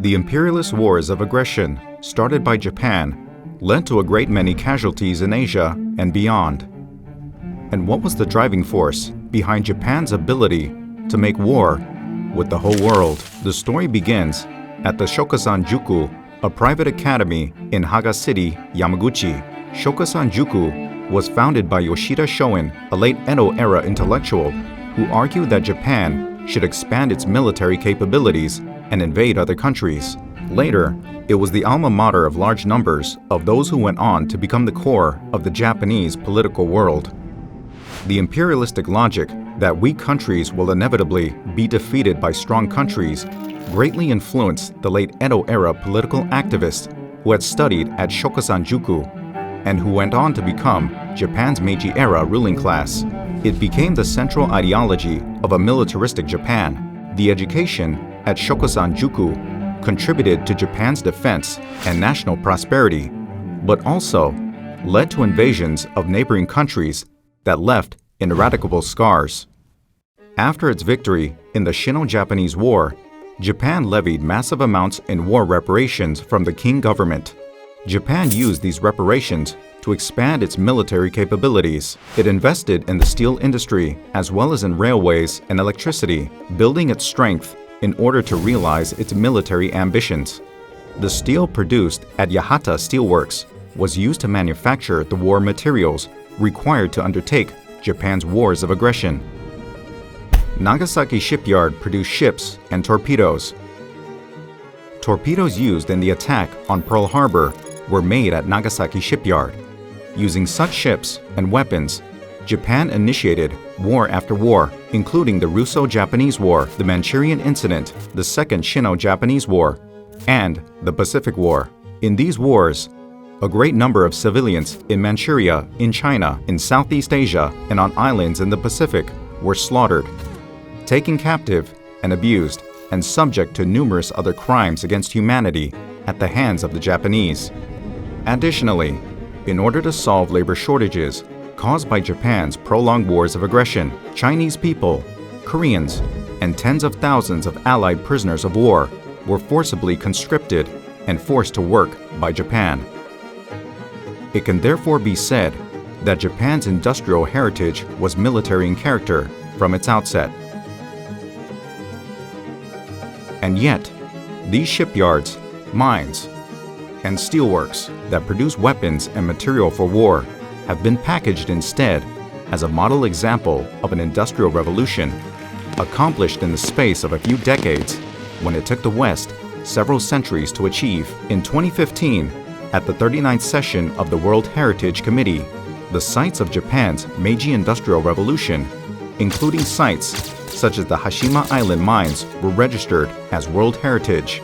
The imperialist wars of aggression, started by Japan, led to a great many casualties in Asia and beyond. And what was the driving force behind Japan's ability to make war with the whole world? The story begins at the Shokusan-juku, a private academy in Haga City, Yamaguchi. Shokusan-juku was founded by Yoshida Shoin, a late Edo-era intellectual who argued that Japan should expand its military capabilities and invade other countries. Later, it was the alma mater of large numbers of those who went on to become the core of the Japanese political world. The imperialistic logic that weak countries will inevitably be defeated by strong countries greatly influenced the late Edo-era political activists who had studied at Shokusan-juku and who went on to become Japan's Meiji-era ruling class. It became the central ideology of a militaristic Japan. The education at Shokusan-juku contributed to Japan's defense and national prosperity, but also led to invasions of neighboring countries that left ineradicable scars. After its victory in the Sino-Japanese War, Japan levied massive amounts in war reparations from the Qing government. Japan used these reparations to expand its military capabilities. It invested in the steel industry as well as in railways and electricity, building its strength in order to realize its military ambitions. The steel produced at Yahata Steelworks was used to manufacture the war materials required to undertake Japan's wars of aggression. Nagasaki shipyard produced ships and torpedoes. Torpedoes used in the attack on Pearl Harbor were made at Nagasaki shipyard. Using such ships and weapons, Japan initiated war after war, including the Russo-Japanese War, the Manchurian Incident, the Second Sino-Japanese War, and the Pacific War. In these wars, a great number of civilians in Manchuria, in China, in Southeast Asia, and on islands in the Pacific were slaughtered, taken captive and abused, and subject to numerous other crimes against humanity at the hands of the Japanese. Additionally, in order to solve labor shortages caused by Japan's prolonged wars of aggression, Chinese people, Koreans, and tens of thousands of Allied prisoners of war were forcibly conscripted and forced to work by Japan. It can therefore be said that Japan's industrial heritage was military in character from its outset. And yet, these shipyards, mines, and steelworks that produce weapons and material for war have been packaged instead as a model example of an industrial revolution accomplished in the space of a few decades when it took the West several centuries to achieve. In 2015, at the 39th session of the World Heritage Committee, the sites of Japan's Meiji Industrial Revolution, including sites such as the Hashima Island mines, were registered as World Heritage.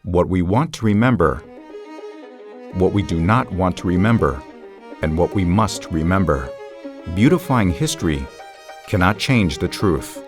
What we want to remember, what we do not want to remember, and what we must remember. Beautifying history cannot change the truth.